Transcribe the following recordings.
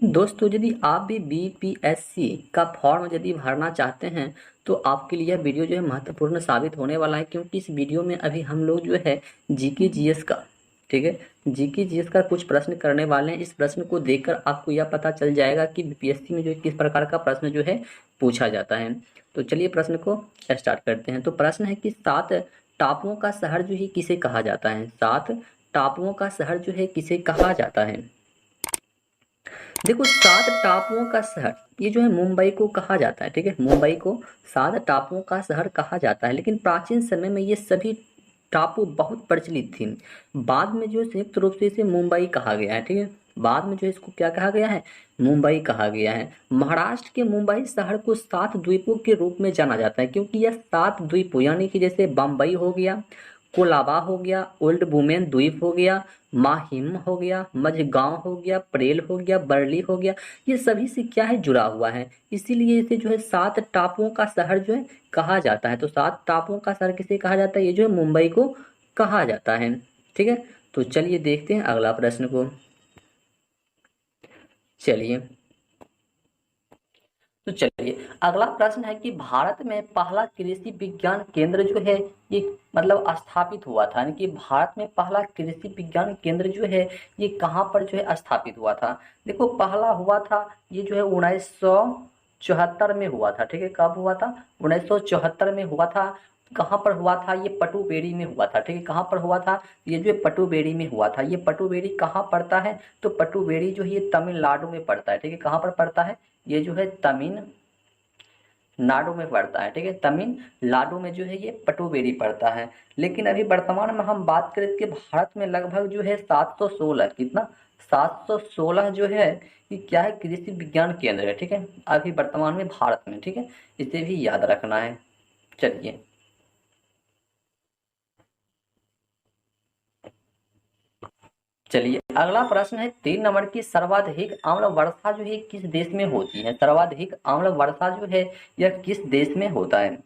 दोस्तों, यदि आप भी बीपीएससी का फॉर्म यदि भरना चाहते हैं तो आपके लिए यह वीडियो जो है महत्वपूर्ण साबित होने वाला है, क्योंकि इस वीडियो में अभी हम लोग जो है जीके जीएस का, ठीक है, जीके जीएस का कुछ प्रश्न करने वाले हैं। इस प्रश्न को देखकर आपको यह पता चल जाएगा कि बीपीएससी में जो है किस प्रकार का प्रश्न जो है पूछा जाता है। तो चलिए प्रश्न को स्टार्ट करते हैं। तो प्रश्न है कि 7 टापुओं का शहर जो है किसे कहा जाता है? 7 टापुओं का शहर जो है किसे कहा जाता है? देखो, 7 टापुओं का शहर ये जो है मुंबई को कहा जाता है, ठीक है। मुंबई को 7 टापुओं का शहर कहा जाता है, लेकिन प्राचीन समय में ये सभी टापू बहुत प्रचलित थी। बाद में जो है संयुक्त रूप से इसे मुंबई कहा गया है, ठीक है। बाद में जो है इसको क्या कहा गया है? मुंबई कहा गया है। महाराष्ट्र के मुंबई शहर को 7 द्वीपों के रूप में जाना जाता है, क्योंकि यह 7 द्वीप यानी कि जैसे बम्बई हो गया, कोलाबा हो गया, ओल्ड वुमेन द्वीप हो गया, माहिम हो गया, मझगांव हो गया, परेल हो गया, बरली हो गया, ये सभी से क्या है, जुड़ा हुआ है। इसीलिए इसे जो है 7 टापुओं का शहर जो है कहा जाता है। तो 7 टापुओं का शहर किसे कहा जाता है? ये जो है मुंबई को कहा जाता है, ठीक है। तो चलिए देखते हैं अगला प्रश्न को। चलिए, तो चलिए अगला प्रश्न है कि भारत में पहला कृषि विज्ञान केंद्र जो है ये मतलब स्थापित हुआ था, यानी कि भारत में पहला कृषि विज्ञान केंद्र जो है ये कहाँ पर जो है स्थापित हुआ था? देखो, पहला हुआ था ये जो है 1974 में हुआ था, ठीक है। कब हुआ था? 1974 में हुआ था। कहाँ पर हुआ था? ये पटुबेरी में हुआ था, ठीक है। कहाँ पर हुआ था? ये जो है पटुबेरी में हुआ था। ये पटुबेरी कहाँ पड़ता है? तो पटुबेरी जो है ये तमिलनाडु में पड़ता है, ठीक है। कहाँ पर पड़ता है? ये जो है तमिलनाडु में पड़ता है, ठीक है। तमिलनाडु में जो है ये पटुबेरी पड़ता है। लेकिन अभी वर्तमान में हम बात करें कि भारत में लगभग जो है 716, कितना, 716 जो है ये क्या है, कृषि विज्ञान केंद्र है, ठीक है, अभी वर्तमान में भारत में, ठीक है। इसे भी याद रखना है। चलिए, चलिए अगला प्रश्न है 3 नंबर की, सर्वाधिक आम्ल वर्षा जो है किस देश में होती है? सर्वाधिक आम्ल वर्षा जो है यह किस देश में होता है?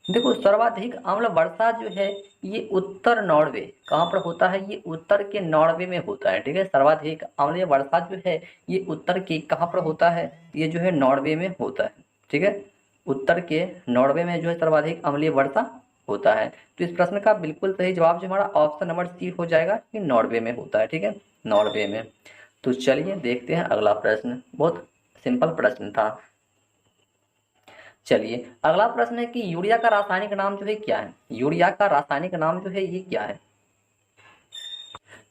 देखो, सर्वाधिक आम्ल वर्षा जो है ये उत्तर नॉर्वे, कहाँ पर होता है? ये उत्तर के नॉर्वे में होता है, ठीक है। सर्वाधिक आम्लीय वर्षा जो है ये उत्तर के कहाँ पर होता है? ये जो है नॉर्वे में होता है, ठीक है। उत्तर के नॉर्वे में जो है सर्वाधिक अम्लीय वर्षा होता है। तो इस प्रश्न का बिल्कुल सही जवाब जो हमारा ऑप्शन नंबर सी हो जाएगा कि नॉर्वे में होता है, ठीक है, नॉर्वे में। तो चलिए देखते हैं अगला प्रश्न, बहुत सिंपल प्रश्न था। चलिए अगला प्रश्न है कि यूरिया का रासायनिक नाम जो है क्या है? यूरिया का रासायनिक नाम जो है ये क्या है?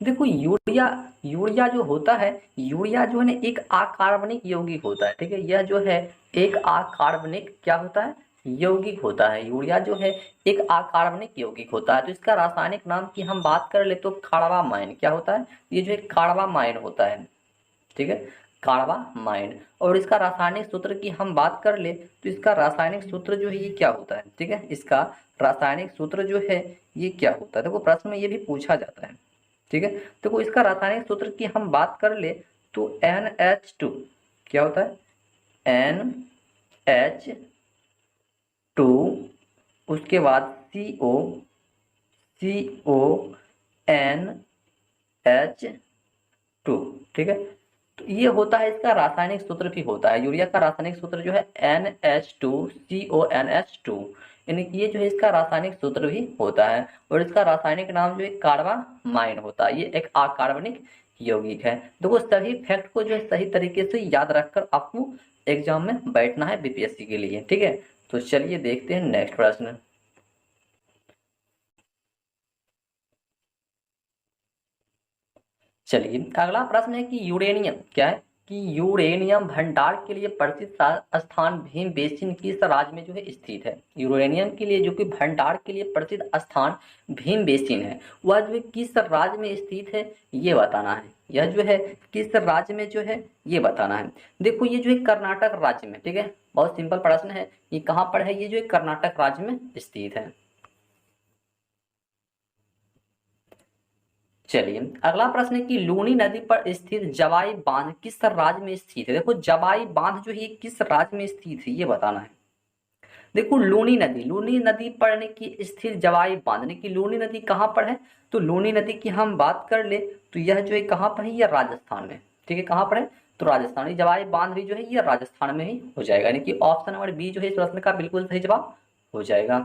देखो, यूरिया यूरिया जो होता है, यूरिया जो है ना एक अकार्बनिक यौगिक होता है, ठीक है। यह जो है एक अकार्बनिक क्या होता है? यौगिक होता है। यूरिया जो है एक अकार्बनिक यौगिक होता है। तो इसका रासायनिक नाम की हम बात कर ले तो कार्बामाइन क्या होता है? ये जो है कार्बामाइन होता है, ठीक है, कार्बामाइन। और इसका रासायनिक सूत्र की हम बात कर ले तो इसका रासायनिक सूत्र जो है ये क्या होता है? ठीक है, इसका रासायनिक सूत्र जो है ये क्या होता है? देखो, प्रश्न में ये भी पूछा जाता है, ठीक है। देखो, इसका रासायनिक सूत्र की हम बात कर ले तो NH2 क्या होता है? NH2, उसके बाद CONH2, ठीक है। तो ये होता है, इसका रासायनिक सूत्र भी होता है। यूरिया का रासायनिक सूत्र जो है NH2CONH2, यानी कि ये जो है इसका रासायनिक सूत्र भी होता है। और इसका रासायनिक नाम जो है कार्बामाइन होता है। ये एक अकार्बनिक यौगिक है। देखो, सभी फैक्ट को जो है सही तरीके से याद रखकर आपको एग्जाम में बैठना है बीपीएससी के लिए, ठीक है। तो चलिए देखते हैं नेक्स्ट प्रश्न। चलिए अगला प्रश्न है कि यूरेनियम क्या है, कि यूरेनियम भंडार के लिए प्रसिद्ध स्थान भीम बेसिन किस राज्य में जो है स्थित है? यूरेनियम के लिए जो कि भंडार के लिए प्रसिद्ध स्थान भीम बेसिन है, वह जो है किस राज्य में स्थित है ये बताना है। यह जो है किस राज्य में जो है ये बताना है। देखो, ये जो है कर्नाटक राज्य में, ठीक है, बहुत सिंपल प्रश्न है। ये कहाँ पर है? ये जो है कर्नाटक राज्य में स्थित है। चलिए अगला प्रश्न है कि लूनी नदी पर स्थित जवाई बांध किस राज्य में स्थित है? देखो, जवाई बांध जो है किस राज्य में स्थित है ये बताना है। देखो, लूनी नदी पर ने की स्थित जवाई बांध ने की लूनी नदी कहाँ पर है? तो लूनी नदी की हम बात कर ले तो यह जो है कहाँ पर है? यह राजस्थान में, ठीक है। कहाँ पर है? तो राजस्थानी जवायु बांध भी जो है ये राजस्थान में ही हो जाएगा, यानी कि ऑप्शन नंबर बी जो है इस प्रश्न का बिल्कुल सही जवाब हो जाएगा।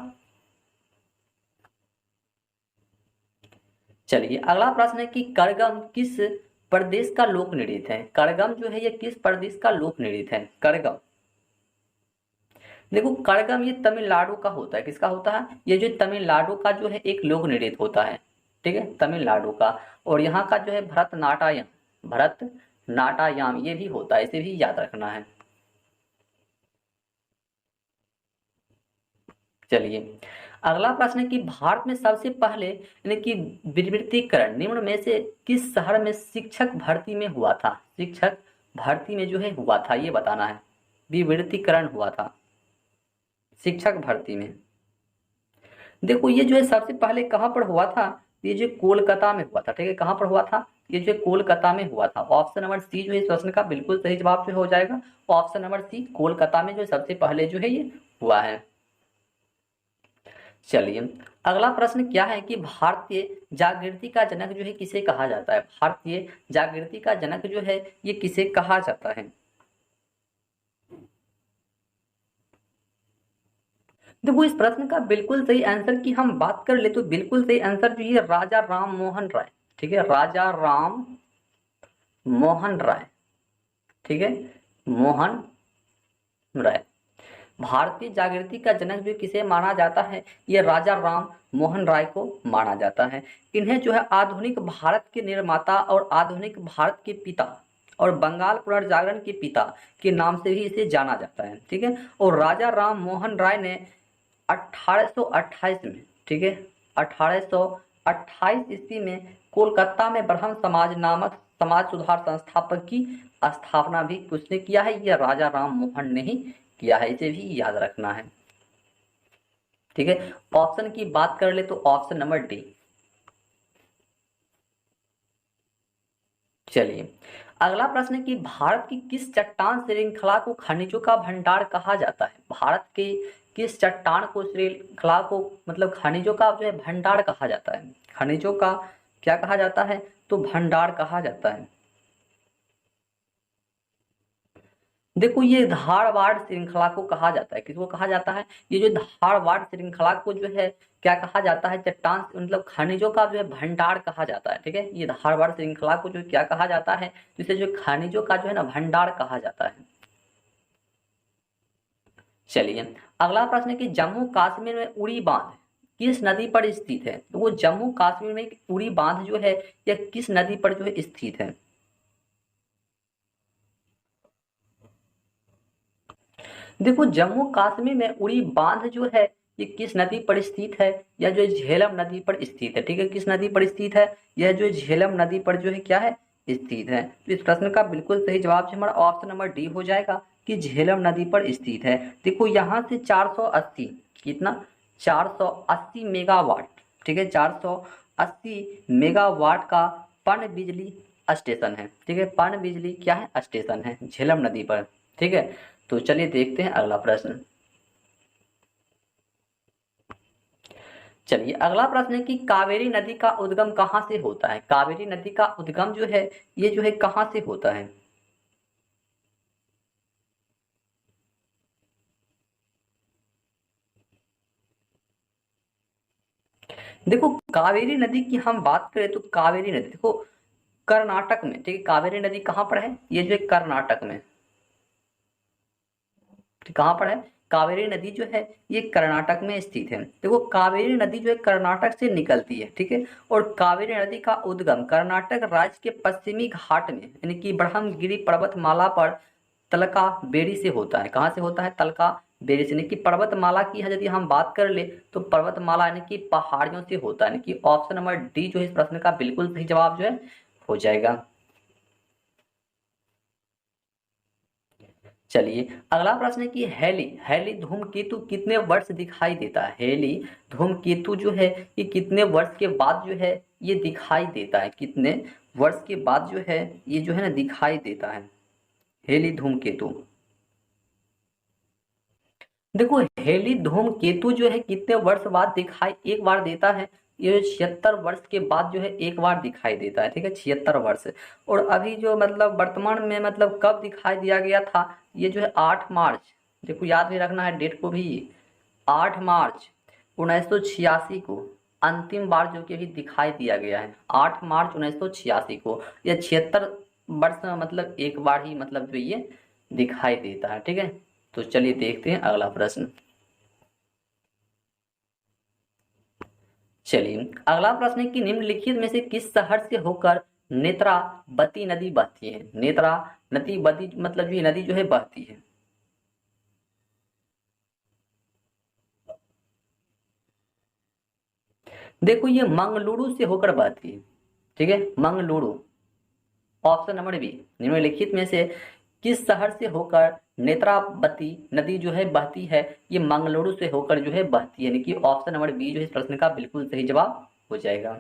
चलिए अगला प्रश्न है कि करगम किस प्रदेश का लोक नृत्य है? करगम जो है ये किस प्रदेश का लोक नृत्य है? करगम, देखो करगम ये तमिलनाडु का होता है। किसका होता है? ये जो तमिलनाडु का जो है एक लोक नृत्य होता है, ठीक है, तमिलनाडु का। और यहाँ का जो है भरतनाट्यम, भरतनाट्यम ये भी होता है, इसे भी याद रखना है। चलिए अगला प्रश्न है कि भारत में सबसे पहले यानी कि विवर्तीकरण निम्न में से किस शहर में शिक्षक भर्ती में हुआ था? शिक्षक भर्ती में जो है हुआ था, ये बताना है। विवर्तीकरण हुआ था शिक्षक भर्ती में। देखो ये जो है सबसे पहले कहाँ पर हुआ था? ये जो कोलकाता में हुआ था, ठीक है। कहाँ पर हुआ था? ये जो कोलकाता में हुआ था। ऑप्शन नंबर सी जो है इस प्रश्न का बिल्कुल सही जवाब जो हो जाएगा। ऑप्शन नंबर सी, कोलकाता में जो सबसे पहले जो है ये हुआ है। चलिए अगला प्रश्न क्या है कि भारतीय जागृति का जनक जो है किसे कहा जाता है? भारतीय जागृति का जनक जो है ये किसे कहा जाता है? देखो इस प्रश्न का बिल्कुल सही आंसर की हम बात कर ले तो बिल्कुल सही आंसर जो है राजा राम मोहन राय, ठीक है, राजा राम मोहन राय, ठीक है, मोहन राय। भारतीय जागृति का जनक जो किसे माना जाता है? ये राजा राम मोहन राय को माना जाता है। इन्हें जो है आधुनिक भारत के निर्माता और आधुनिक भारत के पिता और बंगाल पुनर्जागरण के पिता के नाम से भी इसे जाना जाता है, ठीक है। और राजा राम मोहन राय ने 1828 में, ठीक है, 1828 ईस्वी में कोलकाता में ब्रह्म समाज नामक समाज सुधार संस्थापक की स्थापना भी किसने किया है? यह राजा राम मोहन ने ही किया है, इसे भी याद रखना है, ठीक है। ऑप्शन की बात कर ले तो ऑप्शन नंबर डी। चलिए अगला प्रश्न है कि भारत की किस चट्टान श्रृंखला को खनिजों का भंडार कहा जाता है? भारत के किस चट्टान को श्रृंखला को मतलब खनिजों का जो है भंडार कहा जाता है? खनिजों का क्या कहा जाता है? तो भंडार कहा जाता है। देखो ये धारवाड़ श्रृंखला को कहा जाता है। किसको कहा जाता है? ये जो धारवाड़ श्रृंखला को जो है क्या कहा जाता है? चट्टान मतलब खनिजों का जो है भंडार कहा जाता है, ठीक है। ये धारवाड़ श्रृंखला को जो क्या कहा जाता है? जिसे जो खनिजों का जो है ना भंडार कहा जाता है। चलिए अगला प्रश्न है कि जम्मू कश्मीर में उड़ी बांध किस नदी पर स्थित है? तो वो जम्मू कश्मीर में उड़ी बांध जो है यह किस नदी पर जो है स्थित है? देखो जम्मू कश्मीर में उड़ी बांध जो है ये किस नदी पर स्थित है? यह जो झेलम नदी पर स्थित है, ठीक है। किस नदी पर स्थित है? यह जो झेलम नदी पर जो है क्या है? स्थित है। तो इस प्रश्न का बिल्कुल सही जवाब जो हमारा ऑप्शन नंबर डी हो जाएगा कि झेलम नदी पर स्थित है। देखो यहाँ से 480 कितना 480 मेगावाट, ठीक है, 480 मेगावाट का पन बिजली स्टेशन है, ठीक है। पन बिजली क्या है? स्टेशन है झेलम नदी पर, ठीक है। तो चलिए देखते हैं अगला प्रश्न। चलिए अगला प्रश्न है कि कावेरी नदी का उद्गम कहाँ से होता है? कावेरी नदी का उद्गम जो है ये जो है कहाँ से होता है? देखो कावेरी नदी की हम बात करें तो कावेरी नदी देखो कर्नाटक में, ठीक है। कावेरी नदी कहाँ पर है? ये जो है कर्नाटक में, कहाँ पर है? कावेरी नदी जो है ये कर्नाटक में स्थित है। देखो कावेरी नदी जो है कर्नाटक से निकलती है, ठीक है। और कावेरी नदी का उद्गम कर्नाटक राज्य के पश्चिमी घाट में यानी कि ब्रह्मगिरी पर्वतमाला पर तलका बेरी से होता है। कहाँ से होता है? तलका बेरी से, यानी कि पर्वतमाला की यदि हम बात कर ले तो पर्वतमाला यानी कि पहाड़ियों से होता है, यानी कि ऑप्शन नंबर डी जो है इस प्रश्न का बिल्कुल सही जवाब जो है हो जाएगा। चलिए अगला प्रश्न है कि हेली हेली धूमकेतु कितने वर्ष दिखाई देता है? हेली धूमकेतु जो है ये कितने वर्ष के बाद जो है ये दिखाई देता है? कितने वर्ष के बाद जो है ये जो है ना दिखाई देता है हेली धूमकेतु? देखो हेली धूमकेतु जो है कितने वर्ष बाद दिखाई एक बार देता है? ये 76 वर्ष के बाद जो है एक बार दिखाई देता है, ठीक है, 76 वर्ष। और अभी जो मतलब वर्तमान में मतलब कब दिखाई दिया गया था, ये जो है 8 मार्च, देखो याद भी रखना है डेट को भी, 8 मार्च 1986 को अंतिम बार जो कि अभी दिखाई दिया गया है, 8 मार्च 1986 को। यह 76 वर्ष में मतलब एक बार ही मतलब जो ये दिखाई देता है, ठीक है। तो चलिए देखते हैं अगला प्रश्न। चलिए अगला प्रश्न है कि निम्नलिखित में से किस शहर से होकर नेत्रावती नदी बहती है। नेत्रा नदी बदी मतलब ये नदी जो है बहती है। देखो ये मंगलुरु से होकर बहती है, ठीक है, मंगलुरु। ऑप्शन नंबर बी, निम्नलिखित में से किस शहर से होकर नेत्रावती नदी जो है बहती है, ये मंगलुरु से होकर जो है बहती है, यानी कि ऑप्शन नंबर बी जो है इस प्रश्न का बिल्कुल सही जवाब हो जाएगा।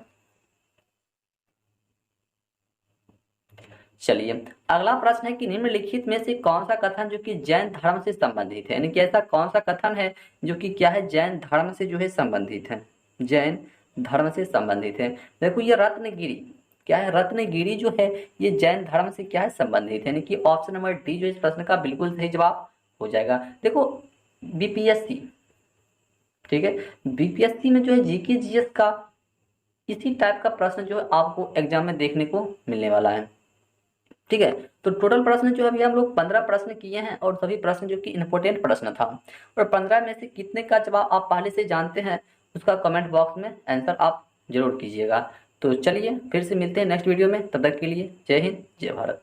चलिए अगला प्रश्न है कि निम्नलिखित में से कौन सा कथन जो कि जैन धर्म से संबंधित है, यानी कि ऐसा कौन सा कथन है जो कि क्या है, जैन धर्म से जो है संबंधित है, जैन धर्म से संबंधित है। देखो ये रत्नगिरी, क्या है, रत्नगिरी जो है ये जैन धर्म से क्या है संबंधित है, यानी कि ऑप्शन नंबर डी जो इस प्रश्न का बिल्कुल सही जवाब हो जाएगा। देखो बीपीएससी, ठीक है, बीपीएससी में जो है जीके जीएस का इसी टाइप का प्रश्न जो है आपको एग्जाम में देखने को मिलने वाला है, ठीक है। तो टोटल प्रश्न जो अभी हम लोग 15 प्रश्न किए हैं और सभी प्रश्न जो कि इंपॉर्टेंट प्रश्न था, और 15 में से कितने का जवाब आप पहले से जानते हैं उसका कमेंट बॉक्स में आंसर आप जरूर कीजिएगा। तो चलिए फिर से मिलते हैं नेक्स्ट वीडियो में, तब तक के लिए जय हिंद जय भारत।